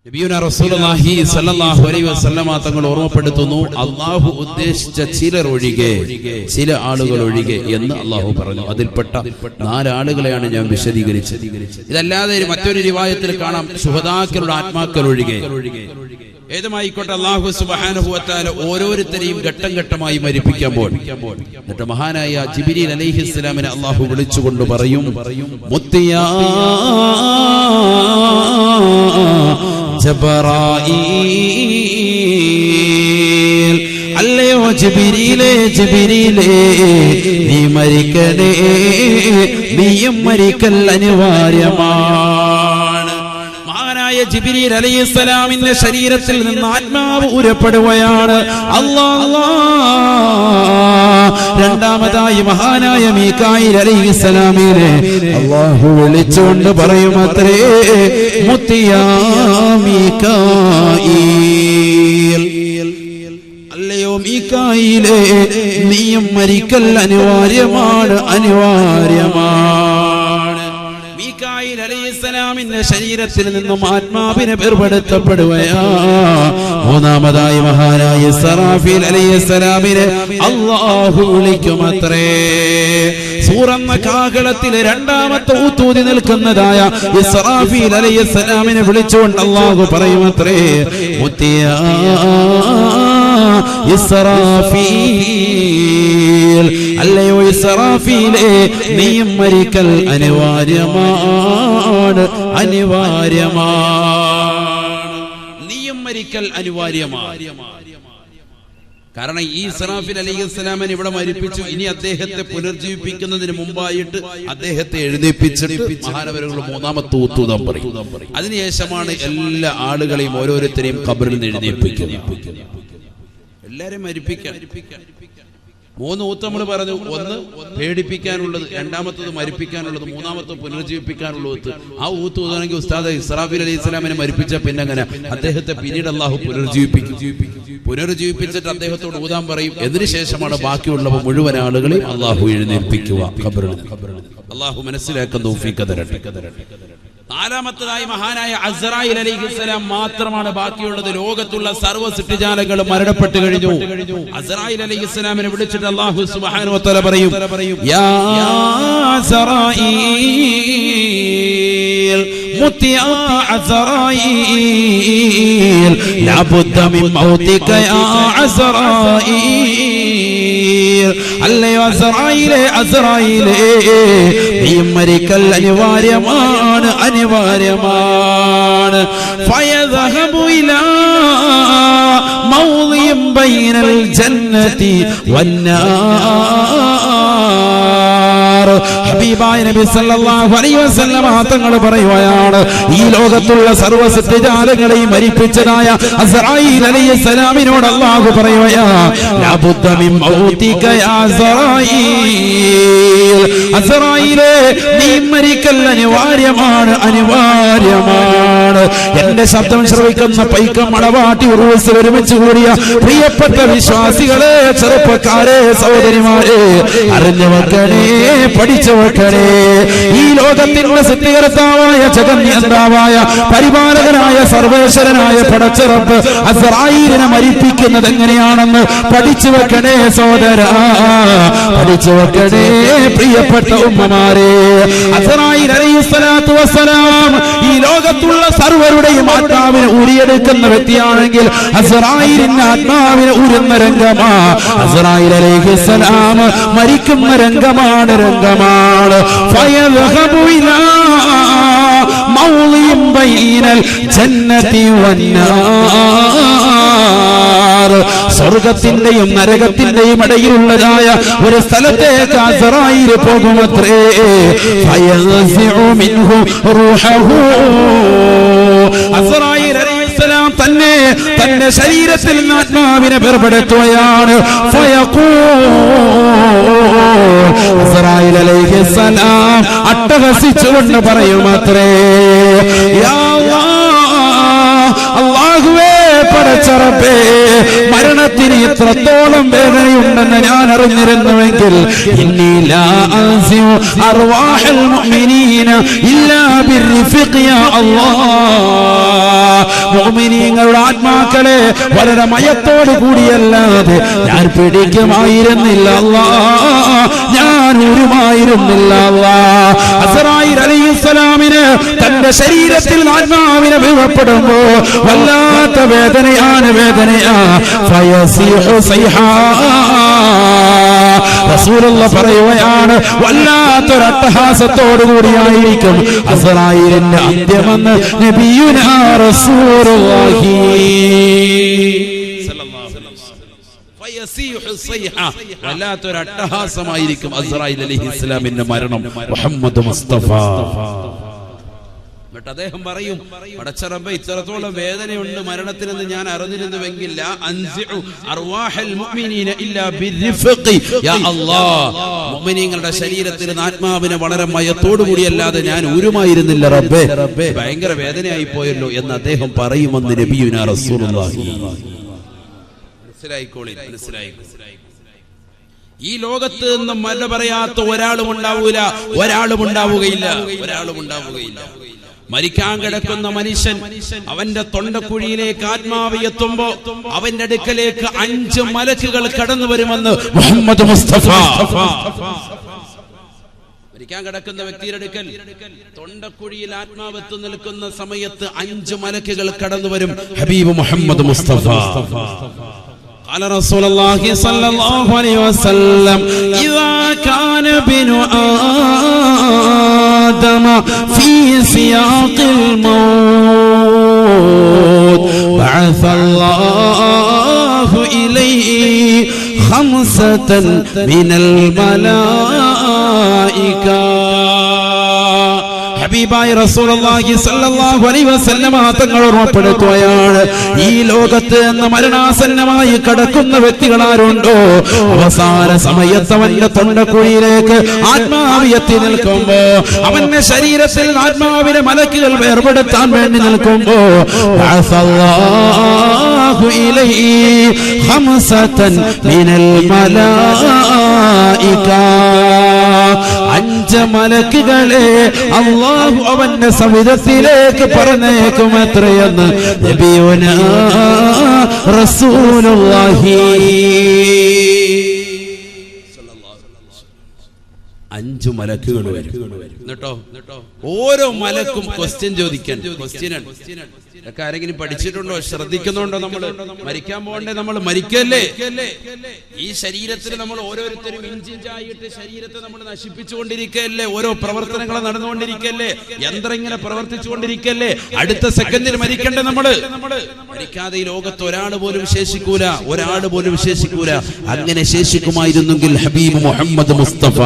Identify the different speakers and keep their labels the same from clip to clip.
Speaker 1: നബിയുനാ റസൂലുള്ളാഹി സ്വല്ലല്ലാഹു അലൈഹി വസല്ലമ തങ്ങൾ ഓർമ്മപ്പെടുത്തുന്നു, അല്ലാഹു ഉദ്ദേശിച്ച ചിലർ ഒഴികെ, ചില ആളുകൾ ഒഴികെ എന്ന് അല്ലാഹു പറഞ്ഞു. അതിൽപ്പെട്ട 4 ആളുകളെയാണ് ഞാൻ വിശദീകരിച്ചത്. ഇതല്ലാതെ മറ്റൊരു റിവായത്തിൽ കാണാം ശുഹദാക്കളുടെ ആത്മാക്കൾ ഒഴികെ. ഏതുമായിക്കോട്ടെ, അല്ലാഹു സുബ്ഹാനഹു വ തആല ഓരോരുത്തരെയും ഘട്ടം ഘട്ടമായി മരിപ്പിക്കുമ്പോൾ എന്നിട്ട് മഹാനായ ജിബ്രീൽ അലൈഹിസ്സലാമിനെ അല്ലാഹു വിളിച്ചുകൊണ്ട് പറയും, മുത്തിയാ ജബറായീൽ, അല്ലയോ ജിബ്രീലേ, ജിബ്രീലേ നീ മരിക്കണേ, നീയും മരിക്കൽ അനിവാര്യമാണ്. മഹാനായ ജിബ്രീൽ അലൈഹിസ്സലാമിന്റെ ശരീരത്തിൽ നിന്ന് ആത്മാവ് ഊരപ്പെടുകയാണ്. അല്ലാഹ് രണ്ടാമതായി മഹാനായ മീകായിൽ അലൈഹിസ്സലാമിനെ അല്ലാഹു വിളിച്ചുകൊണ്ട് പറയുമത്രേ, മുത്തിയാ മീകായിൽ, അല്ലയോ മീകായിലേ നീയും മരിക്കൽ അനിവാര്യമാണ്, അനിവാര്യമാണ്. മീകായിൽ അലൈഹിസ്സലാമിന്റെ ശരീരത്തിൽ നിന്നും ആത്മാവിനെ വേർപെടുത്തപ്പെടുകയാ. മൂന്നാമതായി മഹാനായ ഇസ്റാഫീൽ അലൈഹിസ്സലാമിനെ അല്ലാഹു വിളിക്കുമത്രേ. സൂറന്ന കാഹളത്തിലെ രണ്ടാമത്തെ ഊത്തൂതി നിൽക്കുന്നതായ ഇസ്റാഫീൽ അലൈഹിസ്സലാമിനെ വിളിച്ചുകൊണ്ട് അല്ലാഹു പറയുമത്രേ, മുത്തിയാ ഇസ്റാഫീൽ, അല്ലയോ ഇസ്റാഫീലേ നീയും മരിക്കൽ അനിവാര്യമാണ്, അനിവാര്യമാണ്. നീയും മരിക്കൽ അനിവാര്യമാണ്. കാരണം ഈ ഇസ്റാഫീൽ അലൈഹിസ്സലാമിനെ ഇവിടെ മരിപ്പിച്ചു. ഇനി അദ്ദേഹത്തെ പുനർജീവിപ്പിക്കുന്നതിന് മുമ്പായിട്ട് അദ്ദേഹത്തെ എഴുന്നേൽപ്പിച്ചിട്ട് മഹാനവരുകൾ മൂന്നാമത്തെ ഊത്തൂതം പറയും. അതിനുശേഷമാണ് എല്ലാ ആളുകളെയും ഓരോരുത്തരെയും ഖബറിൽ നിന്ന് എഴുന്നേൽപ്പിക്കുന്നത്. എല്ലാരെയും മരിപ്പിക്കാൻ 3 ഊത്ത് നമ്മൾ പറഞ്ഞു. ഒന്ന് പേടിപ്പിക്കാനുള്ളത്, രണ്ടാമത്തത് മരിപ്പിക്കാനുള്ളത്, മൂന്നാമത്തത് പുനർജീവിപ്പിക്കാനുള്ളത്. ആ ഊത്ത് ഊതാണെങ്കിൽ ഉസ്താദ് ഇസ്റാഫീൽ അലൈഹിസ്സലാമിനെ മരിപ്പിച്ച പിന്നെ അങ്ങനെ അദ്ദേഹത്തെ പിന്നീട് അല്ലാഹു പുനർജീവിപ്പിച്ചിട്ട് അദ്ദേഹത്തോട് ഊതാൻ പറയും. അതിനുശേഷമാണ് ബാക്കിയുള്ളവ മുഴുവൻ ആളുകളെയും അല്ലാഹു എഴുന്നേൽപ്പിക്കുക ഖബറിൽ. അല്ലാഹു മനസ്സിലാക്കാൻ തൗഫീഖ് തരട്ടെ. നാലാമത്തതായി മഹാനായ അസ്റായീൽ അലൈഹിസ്സലാം മാത്രമാണ് ബാക്കിയുള്ളത്. ലോകത്തുള്ള സർവ്വ സൃഷ്ടിജാലങ്ങളും മരണപ്പെട്ടു കഴിഞ്ഞു. അസ്റായീൽ അലൈഹിസ്സലാമിനെ വിളിച്ചിട്ട് അല്ലാഹു സുബ്ഹാനഹു വ തആല പറയും, യാ അസ്റായീൽ, മുത്തിയാ അസ്റായീൽ, ലാ ബുദ്ദ മിൻ മൗതിക യാ അസ്റായീൽ, അല്ലയോ അസ്റായീലേ, അസ്റായീലേ നീ മരിക്കൽ അനിവാര്യമാണ്, അനിവാര്യമാണ്. ഫയദ്ഹബു ഇലാ മൗളിൻ ബൈനൽ ജന്നതി വന്നാർ. ഹബീബായ നബി സല്ലല്ലാഹു അലൈഹി വസല്ലം തങ്ങൾ പറയുകയാണ്, ഈ ലോകത്തുള്ള സർവ്വ സൃഷ്ടിജാലങ്ങളെയും മരിപ്പിച്ചതായ അസ്റായീൽ അലൈഹിസ്സലാമിനോട് അല്ലാഹു പറയുകയാ, ലാ ബുദ്ദ മിൻ മൗതിക യാ അസ്റായീൽ, അസ്റായീലേ നീ മരിക്കൽ അനിവാര്യമാണ്, അനിവാര്യമാണ്. എന്റെ ശബ്ദം ശ്രവിക്കുന്ന പൈക്കം, മടവാട്ടി, ഉറൂസ് ഒരുമിച്ച് കൂടിയ പ്രിയപ്പെട്ട വിശ്വാസികളെ, ചെറുപ്പക്കാരെ, സഹോദരിമാരെ, അറിഞ്ഞു വെക്കണേ, പഠിച്ചു വെക്കണേ. ഈ ലോകത്തിന്റെ സൃഷ്ടികർത്താവായ, ജഗന്നിയന്താവായ, പരിപാലകനായ, സർവേശ്വരനായ പടച്ച റബ്ബ് അസ്റായീലിനെ മരിപ്പിക്കുന്നത് എങ്ങനെയാണെന്ന് പഠിച്ചു വെക്കണേ സഹോദരാ, പഠിച്ചു വെക്കണേ പ്രിയപ്പെട്ട ഉമ്മമാരെ. അസ്റായീൽ അലൈഹിസ്സലാത്തു വസ്സലാം ഈ ലോകത്തുള്ള സർവരുടെയും ആത്മാവിനെ ഊരിയെടുക്കുന്ന വ്യക്തിയാണെങ്കിൽ അസ്റായീലിന്റെ ആത്മാവിനെ ഊരുന്ന രംഗമാ അസ്റായീൽ അലൈഹിസ്സലാം മരിക്കുന്ന രംഗമാണ്, രംഗമാണ്. ഫയദ്ഹബു ഇലാ മൗളിൻ ബൈനൽ ജന്നതി വന്നാർ. സ്വർഗത്തിന്റെയും നരകത്തിന്റെയും ഇടയിലുള്ളതായ ഒരു സ്ഥലത്തേക്ക് അസ്റായീൽ പോകുമത്രേ. ഫയൻസിഉ മിൻഹു റൂഹഹു. അസ്റായീൽ അലൈഹിസ്സലാം തന്റെ ശരീരത്തിൽ നിന്ന് ആത്മാവിനെ വേർപെടുത്തുകയാണ്. അസ്റായീൽ അലൈഹിസ്സലാം അട്ടഹസിച്ചുകൊണ്ട് പറയുമത്രേ, യാ അല്ലാഹ്, അല്ലാഹുവേ
Speaker 2: പടച്ചറപ്പേ, മരണത്തിന് ഇത്രത്തോളം വേദനയുണ്ടെന്ന് ഞാൻ അറിഞ്ഞിരുന്നുവെങ്കിൽ ഇന്നി ലാ അൻസിഉ അർവാഹൽ മുഅ്മിനീന ഇല്ലാ ബിർരിഫഖ് യാ അല്ലാഹ്. മുഅ്മിനീങ്ങളുടെ ആത്മാക്കളെ വളരെ മയത്തോട് കൂടിയല്ലാതെ ഞാൻ പിടിക്കുമായിരുന്നില്ല അല്ലാഹ്, ഞാൻ ഉരുമായിരുന്നില്ല അല്ലാഹ്. അസ്റായീൽ അലൈഹിസ്സലാമിന് തന്റെ ശരീരത്തിൽ ആത്മാവിനെ വീഴപ്പെടുമ്പോ വല്ലാത്ത വേദനയാണ്, വേദനയാ. ഫയസിഹു സൈഹാ, റസൂലുള്ളാഹി പറയുകയാണ്, വല്ലാത്തൊരു അട്ടഹാസത്തോടു കൂടിയായിരിക്കും അസ്റായീലിന്റെ അന്ത്യമെന്ന് നബിയുനാ റസൂലുള്ളാഹി.
Speaker 1: വല്ലാത്തൊരു അട്ടഹാസമായിരിക്കും അസ്റായീൽ അലൈഹിസ്സലാമിന്റെ മരണം. മുഹമ്മദ് മുസ്തഫ. എന്നിട്ട് അദ്ദേഹം പറയും, പടച്ചറബ്ബേ ഇത്രത്തോളം വേദനയുണ്ട് മരണത്തിനെന്ന് ഞാൻ അറിഞ്ഞിരുന്നുവെങ്കിൽ ലാ അൻസിഉ അർവാഹൽ മുഅ്മിനീന ഇല്ലാ ബിർരിഫഖി യാ അല്ലാഹ്. മുഅ്മിനീങ്ങളുടെ ശരീരത്തിൽ ആത്മാവിനെ വളരെ മയത്തോടു കൂടിയല്ലാതെ ഞാൻ ഊരുമായിരുന്നില്ല റബ്ബേ, ഭയങ്കര വേദനയായി പോയല്ലോ എന്ന് അദ്ദേഹം പറയുമെന്ന് നബിയുനാ റസൂലുള്ളാഹി. മനസ്സിലായിക്കോളി. ഈ ലോകത്ത് നിന്ന് മല പറയാത്ത ഒരാളും ഉണ്ടാവൂല, ഒരാളും ഉണ്ടാവുകയില്ല. മരിക്കാൻ കിടക്കുന്ന മനുഷ്യൻ അവന്റെ തൊണ്ടക്കുഴിയിലേക്ക് ആത്മാവ് എത്തുമ്പോ അവന്റെ അടുക്കലേക്ക് 5 മലക്കുകൾ കടന്നു വരുമെന്ന് മുഹമ്മദ് മുസ്തഫ. മരിക്കാൻ കിടക്കുന്ന വ്യക്തിയുടെ അടുക്കൽ തൊണ്ടക്കുഴിയിൽ ആത്മാവ് എത്തി നിൽക്കുന്ന സമയത്ത് 5 മലക്കുകൾ കടന്നു വരും. ഹബീബ് മുഹമ്മദ് മുസ്തഫ. قال رسول الله صلى الله عليه وسلم إذا كان ابن آدم في سياق الموت بعث الله إليه 5 من الملائكة. ഹബീബായ റസൂലുള്ളാഹി സ്വല്ലല്ലാഹു അലൈഹി വസല്ലമ തങ്ങൾ ഓർമ്മപ്പെടുത്തുകയാണ്, ഈ ലോകത്ത് നിന്ന് മരണാസന്നമായി കിടക്കുന്ന വ്യക്തികൾ ആരുണ്ടോ അവസാന സമയത്ത് അവന്റെ തൊണ്ടക്കുഴിയിലേക്ക് ആത്മാവ് എത്തി നിൽക്കുമ്പോ, അവന്റെ ശരീരത്തിൽ ആത്മാവിനെ മലക്കുകൾ വേർപെടുത്താൻ വേണ്ടി നിൽക്കുമ്പോ അല്ലാഹു ഇലൈഹി 5 മിനൽ മലായിക, 5 മലക്കുകളെ അല്ലാഹു അവന്റെ സവിധത്തിലേക്ക് പറഞ്ഞേക്കും. എത്രയെന്ന് നബിയുനാ റസൂലുള്ളാഹി. 5 മലക്കുകൾ വരും. എന്നിട്ടോ ഓരോ മലക്കും ക്വസ്റ്റ്യൻ ചോദിക്കാൻ. ഇതൊക്കെ ആരെങ്കിലും പഠിച്ചിട്ടുണ്ടോ, ശ്രദ്ധിക്കുന്നുണ്ടോ? നമ്മൾ മരിക്കാൻ പോകണ്ടേ? നമ്മൾ മരിക്കല്ലേ? ഈ ശരീരത്തിൽ നമ്മൾ ഓരോരുത്തരും ഇഞ്ചിഞ്ചായിട്ട് ശരീരത്തെ നമ്മൾ നശിപ്പിച്ചുകൊണ്ടിരിക്കല്ലേ? ഓരോ പ്രവർത്തനങ്ങൾ നടന്നുകൊണ്ടിരിക്കല്ലേ? യന്ത്രം ഇങ്ങനെ പ്രവർത്തിച്ചുകൊണ്ടിരിക്കല്ലേ? അടുത്ത സെക്കൻഡിൽ മരിക്കണ്ടേ? നമ്മള് മരിക്കാതെ ഈ ലോകത്ത് ഒരാൾ പോലും ശേഷിക്കൂല, അങ്ങനെ ശേഷിക്കുമായിരുന്നെങ്കിൽ ഹബീബ് മുഹമ്മദ് മുസ്തഫ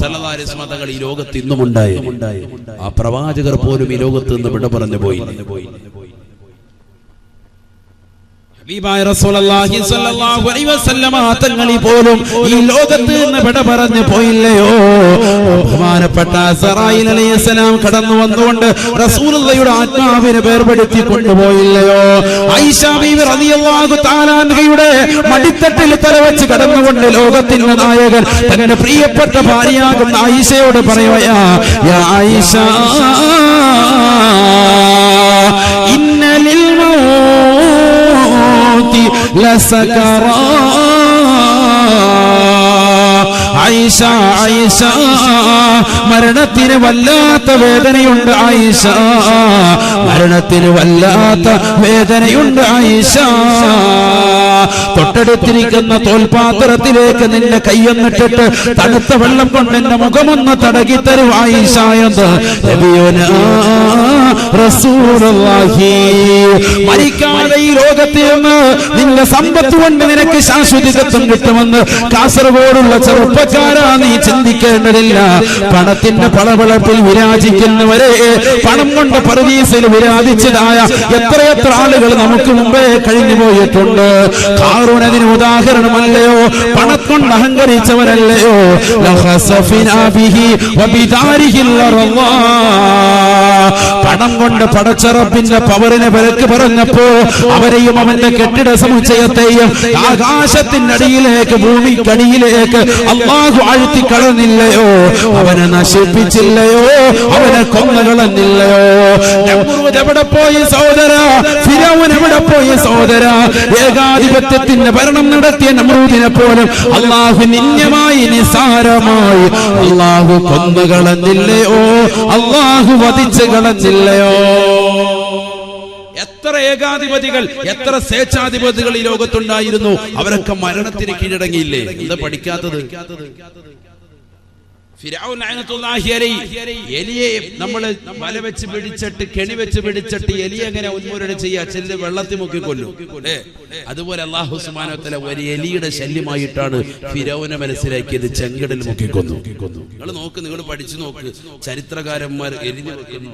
Speaker 1: സല്ലല്ലാഹു അലൈഹി വസല്ലം തങ്ങൾ ഈ ലോകത്ത് ഇന്നും ഉണ്ടായിരുന്നു. ആ പ്രവാചകർ പോലും ഈ ലോകത്ത് നിന്ന് വിട പറഞ്ഞു പോയി. ഹബീബായ റസൂലുള്ളാഹി സ്വല്ലല്ലാഹു അലൈഹി വസല്ലം തങ്ങൾ പോലും ഈ ലോകത്ത് നിന്ന് വിട പറഞ്ഞു പോയില്ലയോ? ബഹുമാനപ്പെട്ട അസ്റായീൽ അലൈഹിസ്സലാം കടന്നു വന്നുകൊണ്ട് റസൂലുള്ളാഹിയുടെ ആത്മാവിനെ വേർപെടുത്തി കൊണ്ടുപോയില്ലയോ? ആയിഷ ബീവി റളിയല്ലാഹു തആല അൻഹയുടെ മടിത്തട്ടിൽ തലവെച്ച് കടന്നുകൊണ്ട് ലോകത്തിന്റെ നായകൻ തന്റെ പ്രിയപ്പെട്ട ഭാര്യയാകുന്ന ആയിഷയോട് പറയുകയാ, യാ ആയിഷ ഇന്നലിൽ ലസകറാ. ആയിഷ ആയിഷ മരണത്തിന് വല്ലാത്ത വേദനയുണ്ട്. ആയിഷ മരണത്തിന് വല്ലാത്ത വേദനയുണ്ട്. ആയിഷ തൊട്ടടുത്തിരിക്കുന്ന തോൽപാത്രത്തിലേക്ക് നിന്റെ കൈയൊന്നിട്ടിട്ട് തണുത്ത വെള്ളം കൊണ്ട് എന്റെ മുഖമൊന്ന് തടകി തരും ആയിഷ എന്ന് നബിയുനാ റസൂലുള്ളാഹി. മരിക്കാതെ ഈ ലോകത്തിൽ നിന്ന് നിന്റെ സമ്പത്ത് കൊണ്ട് നിനക്ക് ശാശ്വതത്വം കിട്ടുമെന്ന് കാസർഗോഡുള്ള ചെറുപ്പ
Speaker 2: ചെറുപ്പക്കാരാ, നീ ചിന്തിക്കേണ്ടതില്ല. പണത്തിന്റെ പളപളപ്പിൽ വിരാജിക്കുന്നവരെ, പണം കൊണ്ട് പറുദീസിൽ വിരാജിച്ചതായ എത്രയെത്ര ആളുകൾ നമുക്ക് മുമ്പേ കഴിഞ്ഞു പോയിട്ടുണ്ട്. ഖാറൂൻ അതിന് ഉദാഹരണമല്ലയോ? പണം കൊണ്ട് അഹങ്കരിച്ചവരല്ലയോ? പണം കൊണ്ട് പടച്ചറപ്പിന്റെ പവറിനെ വിലക്ക് പറഞ്ഞപ്പോ അവരെയും അവന്റെ കെട്ടിട സമുച്ചയത്തെയും ആകാശത്തിന്റെ അടിയിലേക്ക്, ഭൂമിക്കടിയിലേക്ക് അല്ലാഹു ആഴ്ത്തി കളഞ്ഞില്ലയോ? അവനെ നശിപ്പിച്ചില്ലയോ? അവനെ കൊന്നുകളഞ്ഞില്ലയോ? നമ്രൂദ് എവിടെ പോയി സഹോദര? ഫിറഔൻ എവിടെ പോയി സഹോദര? ഏകാധിപത്യത്തിന്റെ ഭരണം നടത്തിയ നമ്രൂദിനെ പോലും അല്ലാഹു നിന്യമായി, നിസാരമായി അല്ലാഹു കൊന്നുകളഞ്ഞില്ലയോ? അല്ലാഹു വധിച്ചു കളഞ്ഞില്ലയോ? എത്ര ഏകാധിപതികൾ, എത്ര സ്വേച്ഛാധിപതികൾ ഈ ലോകത്തുണ്ടായിരുന്നു. അവരൊക്കെ മരണത്തിന് കീഴടങ്ങിയില്ലേ? എന്താ പഠിക്കാത്തത്? ഫിറഔൻ ലഅനത്തുല്ലാഹി അലൈഹി എലിയെ നമ്മൾ വല വെച്ച് പിടിച്ചിട്ട്, കെണി വെച്ച് പിടിച്ചിട്ട് എലി എങ്ങനെ ഉന്മൂലനം ചെയ്യുക? ചെല്ല് വെള്ളത്തിൽ മുക്കി കൊല്ലും. അതുപോലെ അല്ലാഹു സുബ്ഹാനഹു വ തആല ഒരു എലിയുടെ ശല്യമായിട്ടാണ് ഫിറഔനെ മനസ്സിലാക്കിയത്, ചെങ്കടൽ മുക്കി കൊന്നു. നിങ്ങൾ നോക്ക്, നിങ്ങൾ പഠിച്ചു നോക്ക്, ചരിത്രകാരന്മാർ എലിഞ്ഞു വെക്കുന്നു.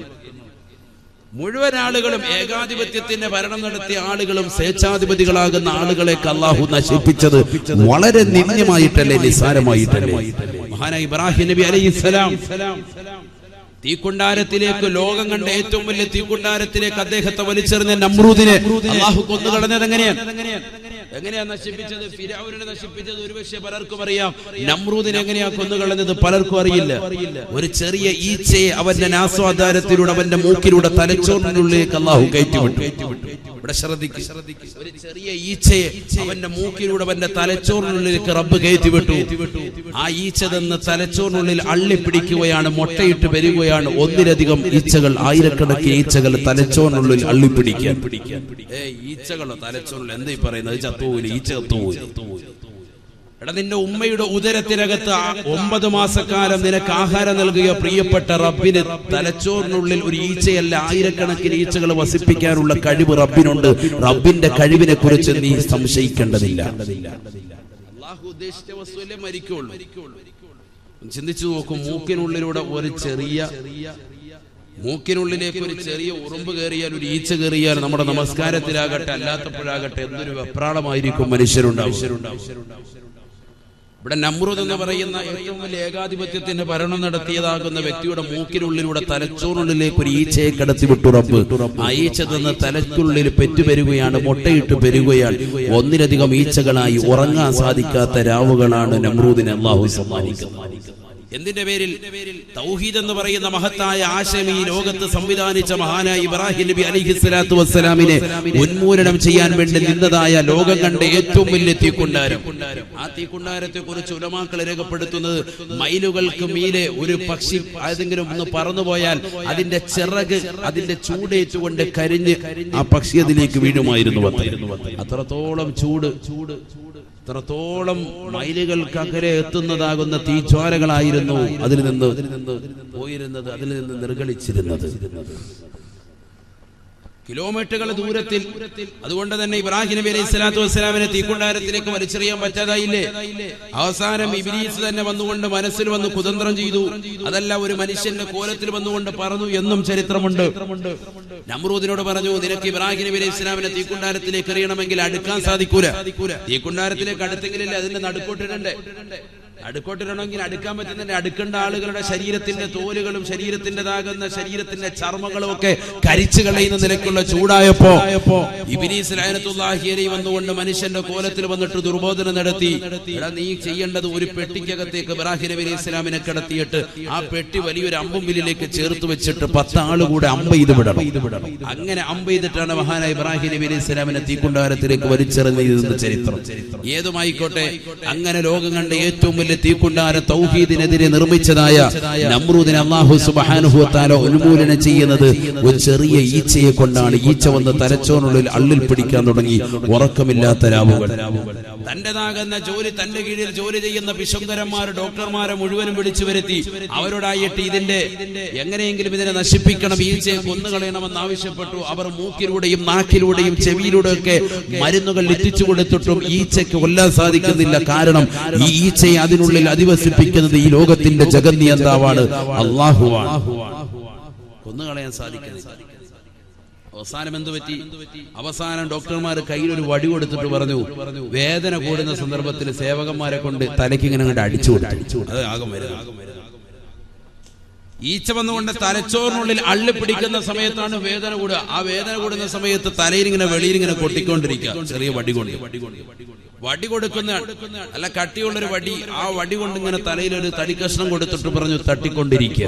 Speaker 2: മുഴുവൻ ആളുകളും ഏകാധിപത്യത്തിന്റെ ഭരണം നടത്തിയ ആളുകളും സ്വേച്ഛാധിപതികളാകുന്ന ആളുകളെയൊക്കെ അല്ലാഹു നശിപ്പിച്ചത് വളരെ നിന്ദ്യമായിട്ടല്ലേ, നിസ്സാരമായിട്ടല്ലേ? മഹാനായ ഇബ്രാഹിം നബി അലൈഹിസ്സലാം തീക്കുണ്ടാരത്തിലേക്ക്, ലോകം കണ്ട ഏറ്റവും വലിയ തീക്കുണ്ടാരത്തിലേക്ക് അദ്ദേഹത്തെ വലിച്ചെറിഞ്ഞ നമ്രൂദിനെ അല്ലാഹു കൊന്നുകളഞ്ഞത് എങ്ങനെയാ നശിപ്പിച്ചത്? ഫിറഔനെ നശിപ്പിച്ചത് ഒരുപക്ഷെ പലർക്കും അറിയാം. നമ്രൂദിനെ എങ്ങനെയാ കൊന്നുകളഞ്ഞത് പലർക്കും അറിയില്ല. ഒരു ചെറിയ ഈച്ചയെ അവന്റെ നാസ്വാദാരത്തിലൂടെ, അവന്റെ മൂക്കിലൂടെ തലച്ചോറിനുള്ളിലേക്ക് അല്ലാഹു കയറ്റിവിട്ടു. ഇവിടെ ശ്രദ്ധിക്കുക, ഒരു ചെറിയ ഈച്ചയെ അവന്റെ മൂക്കിലൂടെ, അവന്റെ തലച്ചോറിനുള്ളിലേക്ക് റബ്ബ് കയറ്റിവിട്ടു. ആ ഈച്ച തന്ന് തലച്ചോറിനുള്ളിൽ അള്ളിപ്പിടിക്കുകയാണ്, മുട്ടയിട്ട് വരികയാണ്. ഒന്നിലധികം ഈച്ചകൾ, ആയിരക്കണക്കിന് ഈച്ചകൾ തലച്ചോറിനുള്ളിൽ അള്ളിപ്പിടിക്കാൻ. ഈച്ചകളോ തലച്ചോറിൽ എന്താ ഈ പറയുന്നത്? ചത്തുപോയില്ല, ഈച്ച ചത്തുപോയി. എടാ, നിന്റെ ഉമ്മയുടെ ഉദരത്തിനകത്ത് 9 മാസക്കാലം നിനക്ക് ആഹാരം നൽകിയ പ്രിയപ്പെട്ട റബ്ബിന് തലച്ചോറിനുള്ളിൽ ഒരു ഈച്ചയല്ല, ആയിരക്കണക്കിന് ഈച്ചകൾ വസിപ്പിക്കാനുള്ള കഴിവ് റബ്ബിനുണ്ട്. റബ്ബിന്റെ കഴിവിനെ കുറിച്ച് നീ സംശയിക്കേണ്ടതില്ല. അല്ലാഹു ഉദ്ദേശിച്ച വസ്തുവല്ലേ മരിക്കുള്ളൂ. ചിന്തിച്ചു നോക്കും, മൂക്കിനുള്ളിലൂടെ ഒരു ചെറിയ, മൂക്കിനുള്ളിലേക്ക് ഒരു ചെറിയ ഉറുമ്പ് കയറിയാൽ, ഒരു ഈച്ച കയറിയാൽ, നമ്മുടെ നമസ്കാരത്തിലാകട്ടെ അല്ലാത്തപ്പോഴാകട്ടെ എന്തൊരു വെപ്രാളമായിരിക്കും മനുഷ്യരുണ്ടാവും. ഇവിടെ നമ്രൂദ് എന്ന് പറയുന്ന ഏറ്റവും വലിയ ഏകാധിപത്യത്തിന്റെ ഭരണം നടത്തിയതാകുന്ന വ്യക്തിയുടെ മൂക്കിനുള്ളിലൂടെ തലച്ചോറിനുള്ളിലേക്ക് ഒരു ഈച്ചയെ കടത്തിവിട്ടു റബ്ബ്. ആ ഈച്ച തന്ന് തലയ്ക്കുള്ളിൽ പെറ്റുപെരുകയാണ്, മുട്ടയിട്ട് പെരുകയാണ്. ഒന്നിലധികം ഈച്ചകളായി ഉറങ്ങാൻ സാധിക്കാത്ത രാവുകളാണ് നമ്രൂദിനെ അല്ലാഹു സമ്മാനിക്കുന്നത്. എന്തിന്റെ പേരിൽ? തൗഹീദ് എന്ന് പറയുന്ന മഹത്തായ ആശയം ഈ ലോകത്ത് സംവിധാനിച്ച മഹാനായ ഇബ്രാഹിം നബി അലൈഹിസ്സലാത്തു വസ്സലാമിനെ ഉന്മൂലനം ചെയ്യാൻ വേണ്ടി നിന്നതായ ലോകം കണ്ട ഏറ്റവും വലിയ തീക്കുണ്ടാരം. ആ തീക്കുണ്ടാരത്തെ കുറിച്ച് ഉലമാക്കൾ രേഖപ്പെടുത്തുന്നത്, മൈലുകൾക്ക് മീതെ ഒരു പക്ഷി ഏതെങ്കിലും ഒന്ന് പറന്നുപോയാൽ അതിന്റെ ചിറക്, അതിന്റെ ചൂടേറ്റുകൊണ്ട് കരിഞ്ഞ് ആ പക്ഷി അതിലേക്ക് വീഴുമായിരുന്നു. അത്രത്തോളം ചൂട്, അത്രത്തോളം മൈലുകൾക്കകരെ എത്തുന്നതാകുന്ന തീജ്വാലകളായിരുന്നു അതിൽ നിന്ന് പോയിരുന്നത്, അതിൽ നിന്ന് നിർഗളിച്ചിരുന്നത്. കിലോമീറ്ററുകൾ ദൂരത്തിൽ. അതുകൊണ്ട് തന്നെ ഇബ്രാഹിം നബി അലൈഹി സ്വലാത്തു വസ്സലാമിനെ തീക്കുണ്ടാരത്തിലേക്ക് വലിച്ചെറിയാൻ പറ്റാതായില്ലേ? അവസാനം ഇബ്ലീസ് തന്നെ വന്നുകൊണ്ട് മനസ്സിൽ വന്ന് കുതന്ത്രം ചെയ്തു. അതല്ല, ഒരു മനുഷ്യന്റെ കോലത്തിൽ വന്നുകൊണ്ട് പറഞ്ഞു എന്നും ചരിത്രമുണ്ട്. നമ്രൂദിനോട് പറഞ്ഞു, നിനക്ക് ഇബ്രാഹിം നബി അലൈഹി സ്വലാമിനെ തീക്കുണ്ടാരത്തിലേക്ക് എറിയണമെങ്കിൽ അടുക്കാൻ സാധിക്കൂല. തീക്കുണ്ടാരത്തിലേക്ക് അടുത്തെങ്കിലല്ലേ അതിന്റെ നടുക്കോട്ടിടണ്ടേ? അടുക്കോട്ടിടണമെങ്കിൽ അടുക്കാൻ പറ്റുന്നതിന്റെ അടുക്കേണ്ട ആളുകളുടെ ശരീരത്തിന്റെ തോലുകളും ശരീരത്തിൻ്റെതാകുന്ന ശരീരത്തിന്റെ ചർമ്മങ്ങളും ഒക്കെ കരിച്ചു കളയുന്ന നിലയ്ക്കുള്ള ചൂടായപ്പോ ഇബ്ലീസ് ലഅനത്തുല്ലാഹി അലൈഹി വന്നുകൊണ്ട് മനുഷ്യന്റെ കോലത്തിൽ വന്നിട്ട് ദുർബോധനം നടത്തി. എടാ, നീ ചെയ്യേണ്ടത് ഒരു പെട്ടിക്കകത്തേക്ക് ഇബ്രാഹിം നബി അലൈഹി സ്വലാമിനെ കടത്തിയിട്ട് ആ പെട്ടി വലിയൊരു അമ്പുമ്പിലേക്ക് ചേർത്ത് വെച്ചിട്ട് 10 ആള് കൂടെ അമ്പ് ചെയ്ത് വിടണം. അങ്ങനെ അമ്പ് ചെയ്തിട്ടാണ് മഹാനായ ഇബ്രാഹിം നബി അലൈഹി സ്വലാമിനെ തീക്കുണ്ടാരത്തിലേക്ക് വലിച്ചെറിഞ്ഞ ചരിത്രം. ഏതുമായിക്കോട്ടെ, അങ്ങനെ ലോകം കണ്ട ഏറ്റവും വലിയ തീക്കുണ്ടാര തൗഹീദിനെതിരെ നിർമ്മിച്ചതായ നമ്രൂദിനെ അല്ലാഹു സുബ്ഹാനഹു വ തആല ഉന്മൂലനം ചെയ്യുന്നത് ഒരു ചെറിയ ഈച്ചയെ കൊണ്ടാണ്. ഈച്ച വന്ന് തലച്ചോറിനുള്ളിൽ അള്ളിൽ പിടിക്കാൻ തുടങ്ങി. ഉറക്കമില്ലാത്ത രാവുകൾ. തന്റേതാകുന്ന ജോലി, തന്റെ കീഴിൽ ജോലി ചെയ്യുന്ന പിശുങ്കരന്മാർ, ഡോക്ടർമാരെ മുഴുവനും വിളിച്ചു വരുത്തി അവരോടായിട്ട് ഇതിന്റെ എങ്ങനെയെങ്കിലും ഇതിനെ നശിപ്പിക്കണം, ഈച്ചയെ കൊന്നുകളയണമെന്ന് ആവശ്യപ്പെട്ടു. അവർ മൂക്കിലൂടെയും നാക്കിലൂടെയും ചെവിയിലൂടെയൊക്കെ മരുന്നുകൾ എത്തിച്ചു കൊടുത്തിട്ടും ഈച്ചയ്ക്ക് കൊല്ലാൻ സാധിക്കുന്നില്ല. കാരണം ഈ ഈച്ചയെ
Speaker 1: അതിനുള്ളിൽ അധിവസിപ്പിക്കുന്നത് ഈ ലോകത്തിന്റെ ജഗന്നിയന്താവാണ്, അള്ളാഹുവാണ്. കൊന്നുകളയാൻ സാധിക്കുന്നത്. അവസാനം എന്ത് പറ്റി? അവസാനം ഡോക്ടർമാർ കയ്യിൽ ഒരു വടി കൊടുത്തിട്ട് പറഞ്ഞു, വേദന കൂടുന്ന സന്ദർഭത്തിൽ സേവകന്മാരെ കൊണ്ട് തലയ്ക്ക് ഇങ്ങനെ അങ്ങോട്ട് അടിച്ചു കൊടുത്തു. അത് ആകം വരുന്നത്. ഈച്ച വന്നുകൊണ്ട് തലച്ചോറിനുള്ളിൽ അള്ളി പിടിക്കുന്ന സമയത്താണ് വേദന കൂടുക. ആ വേദന കൂടുന്ന സമയത്ത് തലയിൽ ഇങ്ങനെ വെളിയിൽ ഇങ്ങനെ കൊട്ടിക്കൊണ്ടിരിക്കുക, ചെറിയ വടി കൊണ്ട്. വടി കൊടുക്കുന്ന അല്ല, കട്ടിയുള്ളൊരു വടി. ആ വടി കൊണ്ട് ഇങ്ങനെ തലയിൽ ഒരു തടി കഷ്ണം കൊടുത്തിട്ട് പറഞ്ഞു തട്ടിക്കൊണ്ടിരിക്കുക.